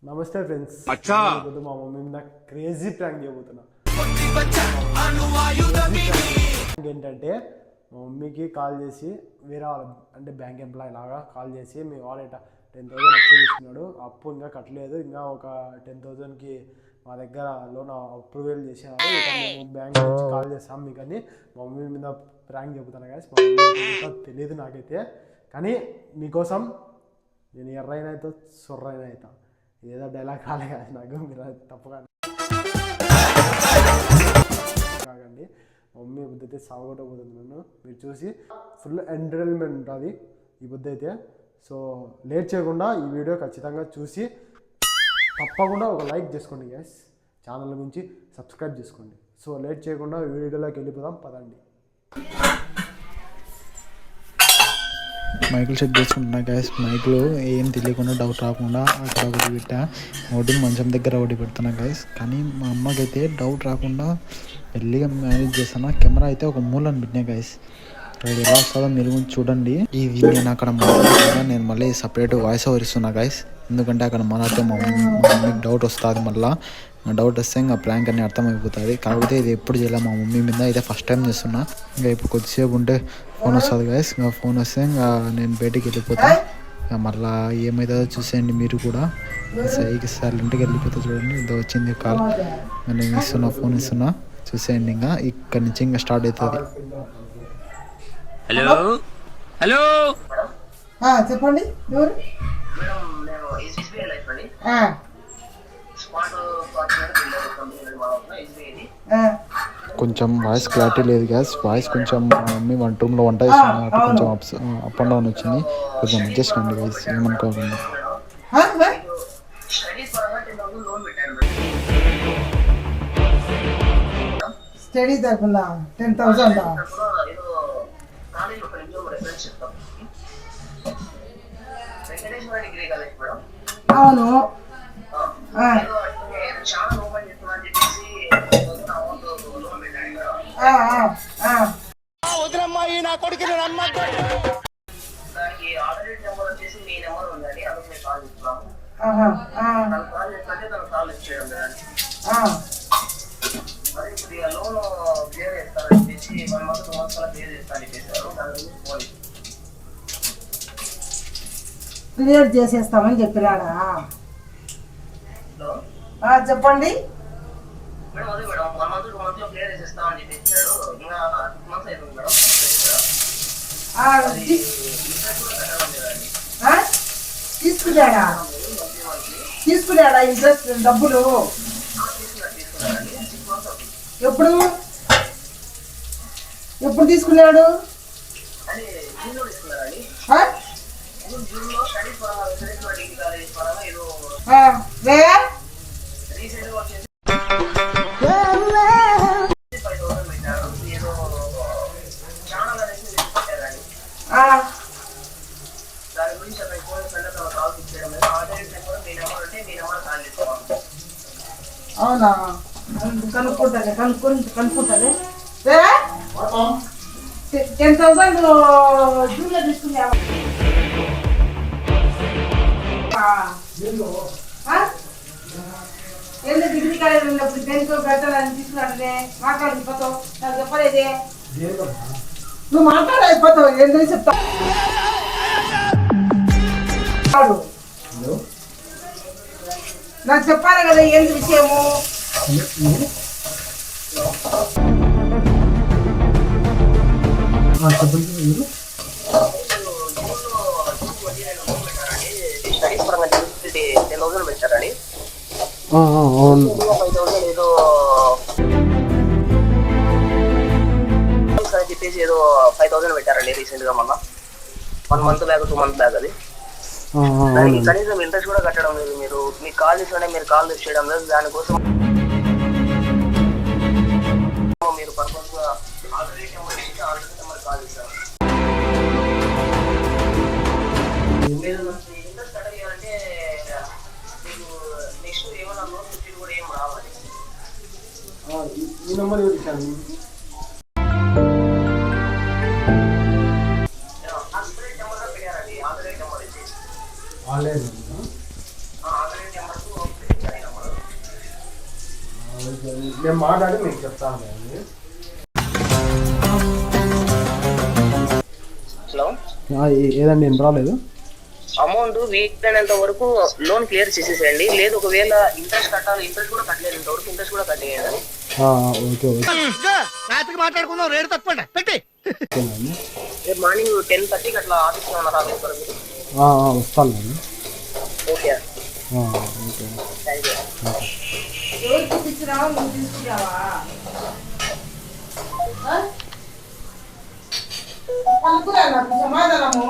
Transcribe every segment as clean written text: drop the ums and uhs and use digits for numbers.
నమస్తే ఫ్రెండ్స్. మా మమ్మీ మీద క్రేజీ ప్రాంక్ చేయబోతున్నా. ఏంటంటే మా మమ్మీకి కాల్ చేసి వేరే వాళ్ళ అంటే బ్యాంక్ ఎంప్లాయీ లాగా కాల్ చేసి మీ వాలెట్ 10,000 అప్పు తీసుకున్నాడు, అప్పు ఇంకా కట్టలేదు, ఇంకా ఒక 10,000కి మా దగ్గర లోన్ అప్రూవల్ చేసినారు, మేము బ్యాంక్ నుంచి కాల్ చేస్తాం మీకు అని మా మమ్మీ మీద ప్రాంక్ చెబుతాను గాయస్. మా మమ్మీ తెలియదు నాకైతే, కానీ మీకోసం నేను ఎర్రైన అవుతా సొర్రైన అవుతా. ఏదో డైలాగ్ కాలే కదా నాకు, మీరు తప్పుగా కాకండి. మమ్మీ బుద్ధి అయితే సాగొట్టబోతుంది నన్ను, మీరు చూసి ఫుల్ ఎంటర్టైన్మెంట్ ఉంటుంది ఈ బుద్ధి అయితే. సో లేట్ చేయకుండా ఈ వీడియో ఖచ్చితంగా చూసి తప్పకుండా ఒక లైక్ చేసుకోండి గ్యాస్, ఛానల్ గురించి సబ్స్క్రైబ్ చేసుకోండి. సో లేట్ చేయకుండా ఈ వీడియోలోకి వెళ్ళిపోదాం పదండి. మైకులు చెక్ చేసుకుంటున్నా గ్యాస్. మైకులు ఏం తెలియకుండా డౌట్ రాకుండా అక్కడ ఒకటి పెట్టా, ఒకటి మంచం దగ్గర ఒకటి పెడుతున్నా గ్యాస్. కానీ మా అమ్మకైతే డౌట్ రాకుండా మెల్లిగా మేనేజ్ చేస్తున్నా. కెమెరా అయితే ఒక మూలను పెట్టినా గ్యాస్, అది ఎలా వస్తుందో మీరు చూడండి. ఇది నేను అక్కడ మాట్లాడుతున్నా, నేను మళ్ళీ సపరేట్ వాయిస్ ఓవర్ ఇస్తున్నా గైస్, ఎందుకంటే అక్కడ మాట్లాడితే మా మమ్మీకి డౌట్ వస్తుంది. మళ్ళీ డౌట్ వస్తే ఇంకా ప్రాంక్ అని అర్థమైపోతుంది. కాకపోతే ఇది ఎప్పుడు చేయలే మా మమ్మీ మీద, అయితే ఫస్ట్ టైం చేస్తున్నా. ఇంకా ఇప్పుడు కొద్దిసేపు ఉంటే ఫోన్ వస్తుంది గైస్, ఇంకా ఫోన్ వస్తే ఇంకా నేను బయటికి వెళ్ళిపోతా. ఇంకా మళ్ళీ ఏమవుతుందో చూసేయండి మీరు కూడా. సైలెంట్కి వెళ్ళిపోతా చూడండి. ఇది వచ్చింది కాల్, నేను ఇస్తున్నా, ఫోన్ ఇస్తున్నా, చూసేయండి. ఇంకా ఇక్కడ నుంచి ఇంకా స్టార్ట్ అవుతుంది. హలో హలో చెప్పండి ఎవరు? కొంచెం వాయిస్ క్లారిటీ లేదు గ్యాస్. వాయిస్ కొంచెం మమ్మీ వన్ రూమ్లో వంట చేస్తున్నా, కొంచెం అప్ అండ్ డౌన్ వచ్చింది, కొంచెం అడ్జస్ట్ కండి గైస్, ఏమనుకోకుండా. స్టడీ తరఫున 10,000. అవును. నా కొడుకు క్లియర్ చేసేస్తామని చెప్పినాడా? చెప్పండి. తీసుకున్నాడా ఇంట్రెస్ట్ డబ్బులు? ఎప్పుడు తీసుకున్నాడు? అవునా? కనుక్కుంటానే 10,000 జూన్లో తీసుకున్నావా? ఎందుకు డిగ్రీ కాలేజ్ ఉన్నప్పుడు 10తో పెట్టాలని తీసుకున్నాడే మాట్లాడిపోతావు, నాకు చెప్పలేదే. నువ్వు మాట్లాడైపోతావు, ఎందుకు చెప్తావు? నాకు చెప్పాలి కదా ఏంటి విషయము. చెప్పేసి ఏదో 5,000 పెట్టారండి రీసెంట్ గా, మొన్న 1 month బ్యాక్ 2 months బ్యాక్. అది దానికి కనీసం ఇంట్రెస్ట్ కూడా కట్టడం లేదు. మీరు మీకు కాల్ చేసిన మీరు కాల్ లిఫ్ట్ చేయడం లేదు. దానికోసం మీరు పర్పస్ గా ఆల్రెడీ నెంబర్ కాల్ చేస్తారు. మీరు ఇంట్రెస్ట్ కట్ చేయాలంటే మీకు నెక్స్ట్ ఏమైనా లోన్ ఫిఫ్టీ కూడా ఏం రావాలి. ఈ నెంబర్ ఇచ్చాను. ఆన్లైన్ నెంబర్ నేను మాట్లాడి మీకు చెప్తాను. హలో, ఏదండి ఏం రాలేదు. అమౌంట్ వీక్ అయినంత వరకు లోన్ క్లియర్ చేసేసేయండి. లేదు ఒకవేళ ఇంట్రెస్ట్ కట్టాలి, ఇంట్రెస్ట్ కూడా కట్టలేదు ఇంతవరకు, ఇంట్రెస్ట్ కూడా కట్టేయండి. ఓకే ఓకే మాట్లాడుకుందాం. రేటు తప్పండి పెట్టి రేపు మార్నింగ్ 10:30కి అట్లా ఆఫీస్లో ఉన్నారా మీరు? వస్తాను నేను. Okay okay thank you. ఎవరు చూపించినావా నువ్వు తీసుకున్నావా? పలుకురా నాకు సమాధానము.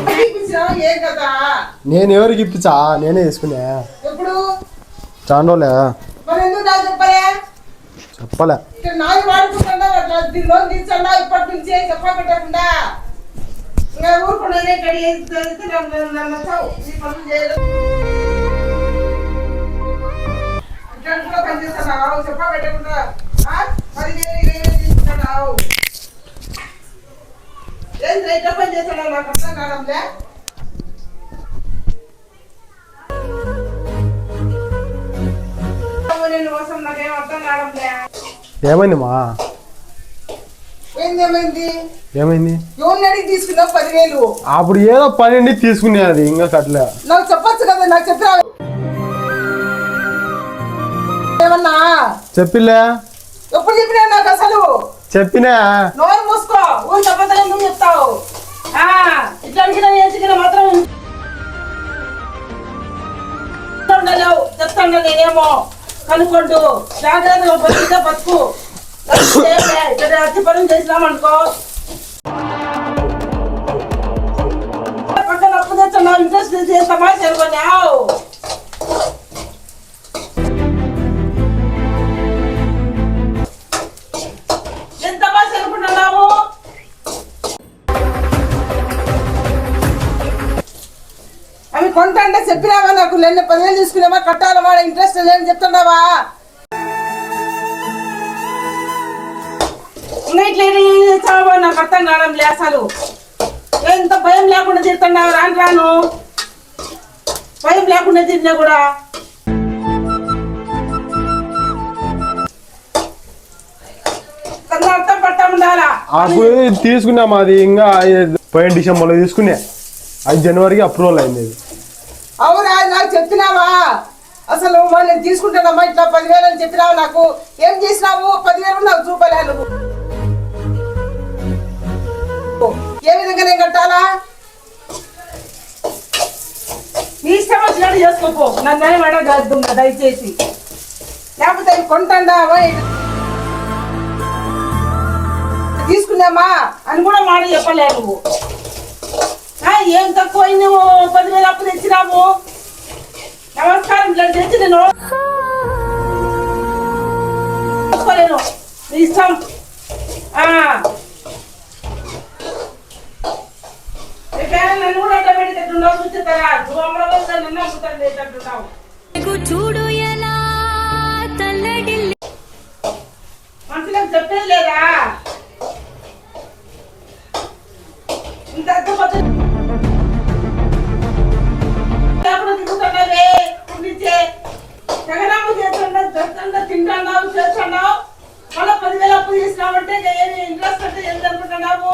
చూపించినావా ఏం కదా? నేను ఎవరికి ఇప్పించా? నేనే తీసుకున్నా. ఎప్పుడు? చాండోలే మరి ఎందుకు నాకు చెప్పలే? చెప్పలే. ఇక్కడ నాది వాడుకుంటున్నా అట్లా లోన్ తీర్చన్నా ఇప్పటి నుంచి చెప్పా పెట్టకుండా ఇంకా ఊరుకున్నా నన్ను వచ్చావు ఈ పనులు చేయడం ఇట్లా కూడా పనిచేస్తున్నావు చెప్పా పెట్టకుండా 10,000-20,000 తీసుకుంటున్నావు. ఏం రైట్ పని చేస్తున్నావు నాకు అర్థం కావడంలే. నేను కోసం నాకేం అర్థం కావడంలే. ఏమైంది మా? ఏమైంది? ఏమైంది? ఎవరిని అడిగి తీసుకున్నావు 10,000? అప్పుడు ఏదో పని తీసుకునే అది ఇంకా కట్టలే. నాకు చెప్పొచ్చు కదా, నాకు చెప్పినా ఏమన్నా చెప్పిలే. ఎప్పుడు చెప్పినా నాకు అసలు చెప్పినా. నోరు మూసుకో. ఊరు చెప్పదా నువ్వు చెప్తావు. ఇట్లా అడిగినా ఏసిగినా మాత్రం చెప్తాను నేనేమో కనుక్కోండు. జాగ్రత్తగా బతికితే బతుకు. ఇక్కడ అతి పనులు చేసినామనుకో పక్కన అప్పు తెచ్చున్నావు, ఇంట్రెస్ట్ చేస్తామా చేరుకున్నావు. ఎంత బాగా చేరుకుంటున్నావు. అవి కొంట అంటే చెప్పినావా నాకు? నిన్న 10,000 తీసుకున్నావా కట్టాలమా ఇంట్రెస్ట్ లేని చెప్తున్నావా? ఇట్లా నాకు అర్థం కావడం లే అసలు. ఎంత భయం లేకుండా తిరుగుతున్నావు రాను రాను. భయం లేకుండా తిరిగినా కూడా అర్థం పడతా ఉండాలా. అప్పుడు తీసుకున్నాం అది ఇంకా పోయిన డిసెంబర్లో తీసుకున్నా. అది జనవరికి అప్రూవల్ అయింది. అవునా? నాకు చెప్పినావా అసలు? నేను తీసుకుంటానమ్మా ఇట్లా 10,000 అని చెప్పినావు నాకు. ఏం చేసినావు? 10,000 నాకు చూపలే నువ్వు. ఏ విధంగా నేను కట్టాలా? నీ ఇష్టం వచ్చినట్టు చేసుకోపో. నన్ను అడగద్దు దయచేసి. లేకపోతే అవి కొంటాడా తీసుకున్నామా అని కూడా మాట చెప్పలే నువ్వు. ఏం తక్కువ నువ్వు 10,000 అప్పు తెచ్చినావు. నమస్కారం తెచ్చి నేను నీ ఇష్టం. నన్ను కూడా అట్లా పెట్టేటట్టున్నావు. చూస్తారా నువ్వు అమ్మడం నన్ను అమ్ముతాను పెట్టేటట్టున్నావు. మనుషులకు చెప్పేది లేదా? ఇంత అర్థపోతే దిగుతున్నావే జగనాము చేస్తున్నావు, తింటున్నావు, చేస్తున్నావు. మళ్ళీ 10,000 అప్పు చేసినావంటే ఏమి ఇంట్రెస్ట్ అంటే ఏం అనుకుంటున్నావు?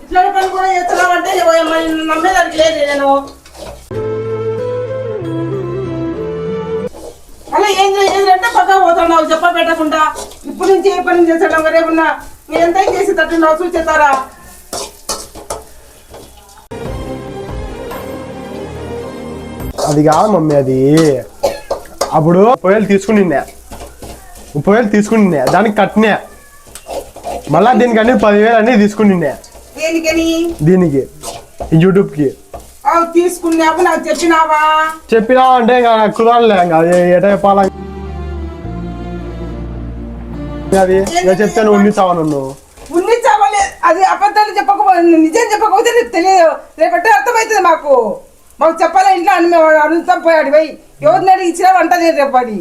ఇట్లాంటి పని కూడా చేస్తున్నావంటే నమ్మేదానికి లేదు నేను. అలా ఏంటంటే పక్క పోతున్నావు చెప్ప పెట్టకుండా. ఇప్పుడు నుంచి ఏ పని చేస్తాడు రేపున్నా మీరు ఎంత చేసి తట్టున్నావు చూచేస్తారా? అది కాదు మమ్మీ, అది అప్పుడు 30,000 తీసుకుని దానికి కట్టినా. మళ్ళా దీనికి అన్ని 10,000 అన్ని తీసుకుని దేనికని? దీనికి యూట్యూబ్కి తీసుకున్నావు. నాకు చెప్పినావా అంటే ఇంకా కుదరలే. ఇంకా అది ఎట చెప్పాలా? అది ఇంకా చెప్తే నువ్వు ఉన్నిస్తావా? ఉన్నిచ్చావలే. అది అబద్ధాలు చెప్పకపోతే నిజం చెప్పకపోతే నీకు తెలియదు. రేపట్టే అర్థమవుతుంది మాకు. మాకు చెప్పాలా? ఇంట్లో అన్ని అడుగుతాం పోయాడు పోయి ఎవరిని అడిగి ఇచ్చినా వంట లేదు. రేపు అది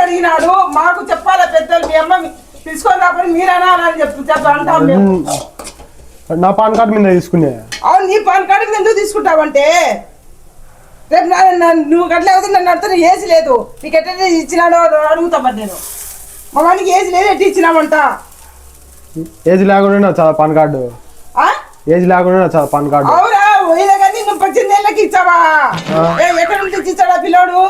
అడిగినాడు మాకు చెప్పాలా పెద్దలు మీ అమ్మ తీసుకొని రాబడి మీరు అనాలని అంటాం మేము. నా పాన్ కార్డు మీద తీసుకునే. అవును, నీ పాన్ కార్డు ఎందుకు తీసుకుంటావంటే రేపు నువ్వు గట్ల అవుతుంది నన్ను అర్థం ఏసి లేదు, నీకు ఎట్లా ఇచ్చినాడో అడుగుతామని నేను. మా వానికి ఏసి లేదు, ఎట్టి ఇచ్చినామంట. ఏజ్ లేకుండా చాలా పాన్ కార్డు, ఏజ్ లేకుండా చాలా పాన్ కార్డు. అవురా పోయినా కానీ నువ్వు 18 ఏళ్ళకి ఇచ్చావా? ఎక్కడ నుంచి ఇచ్చాడా పిల్లోడు?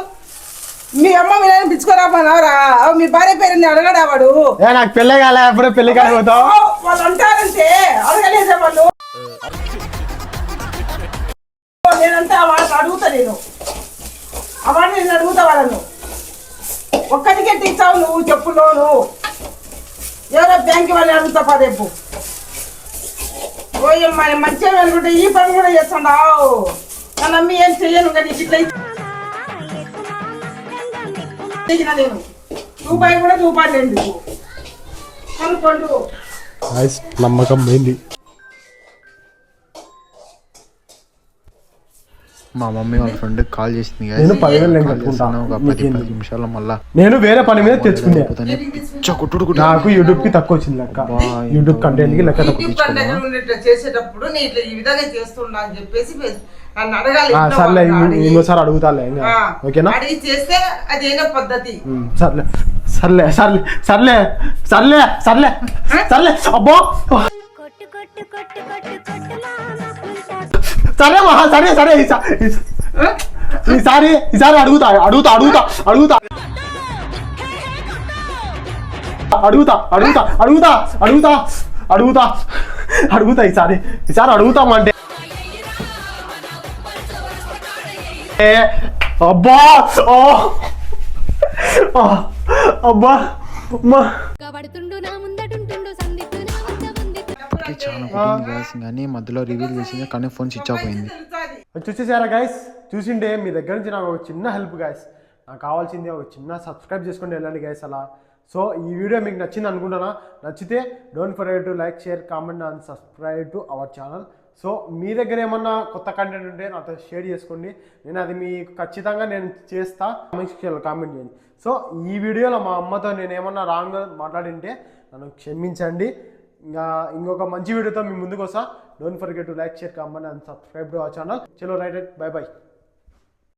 మీ అమ్మ మీ నాయన పిచ్చుకోరామన్నావరా? మీ భార్య పేరుని అడగడా వాడు? నాకు పెళ్ళే కాలే, అప్పుడే పెళ్లి కాలిపోతావు. వాళ్ళు అంటారంటే అడగలేసే వాళ్ళు. నేనంటే ఆ వాళ్ళకి అడుగుతా, నేను ఆ వాడిని నేను అడుగుతా వాళ్ళను. ఒక్కడికి ఎట్టి ఇచ్చావు నువ్వు చెప్పు లోను? ఎవరో బ్యాంక్ వాళ్ళని అడుగుతా పదేపు. ఓయమ్మా మంచిగా అనుకుంటే ఈ పని కూడా చేస్తున్నావు. నన్ను అమ్మి ఏం చెయ్యను కానీ ఇట్లా నేను రూపాయి కూడా రూపాయలు లేదు అనుకోండు. నమ్మకం పోయింది. మా మమ్మీ వాళ్ళ ఫ్రెండ్ కాల్ చేసింది guys. నేను 10,000 నేను కాల్ కట్టుకుంటా. చేస్తాను, ఒక 10 నిమిషాల్లో మళ్ళా నేను వేరే పని మీద తెచ్చుకునే. కొట్టుడు నాకు యూట్యూబ్ కి తక్కువ వచ్చింది లెక్క, యూట్యూబ్ కంటెంట్ కి లెక్క తక్కువ. యూట్యూబ్ కంటెంట్ ఇట్లా చేసేటప్పుడు నేను ఇట్లా ఈ విధంగా చేస్తున్నా అని చెప్పేసి నన్ను అడగాలి. సర్లే ఇంకోసారి అడుగుతాలే, ఓకేనా? అడిగి చేస్తే అదేనా పద్ధతి. సర్లే సర్లే సర్లే సర్లే సర్లే సర్లే సర్లే అబ్బో సరే మహా సరే సరే ఈసారి ఈసారి అడుగుతా అడుగుతా అడుగుతా అడుగుతా అడుగుతా అడుగుతా అడుగుతా అడుగుతా అడుగుతా అడుగుతా ఈసారి ఈసారి అడుగుతామంటే అబ్బా అబ్బా చాలా కుట్టింది guys. కానీ మధ్యలో రివీల్ చేసింది కానీ ఫోన్ స్విచ్ ఆఫ్ అయింది. చూసేసారా గైస్? చూసిండే మీ దగ్గర నుంచి నాకు ఒక చిన్న హెల్ప్ గైస్. నాకు కావాల్సింది ఒక చిన్న సబ్స్క్రైబ్ చేసుకొని వెళ్ళండి గైస్ అలా. సో ఈ వీడియో మీకు నచ్చింది అనుకుంటున్నా. నచ్చితే don't forget to like, share, comment and subscribe to our channel. So మీ దగ్గర ఏమన్నా కొత్త కంటెంట్ ఉంటే నాతో షేర్ చేసుకోండి, నేను అది మీకు ఖచ్చితంగా నేను చేస్తా. కామెంట్ చేయండి. సో ఈ వీడియోలో మా అమ్మతో నేను ఏమన్నా రాంగ్ మాట్లాడింటే నన్ను క్షమించండి. ఇంకొక మంచి వీడియోతో మీ ముందుకు వస్తా. Don't forget to like, share, comment and subscribe to our channel. చలో రైట్ బై బై.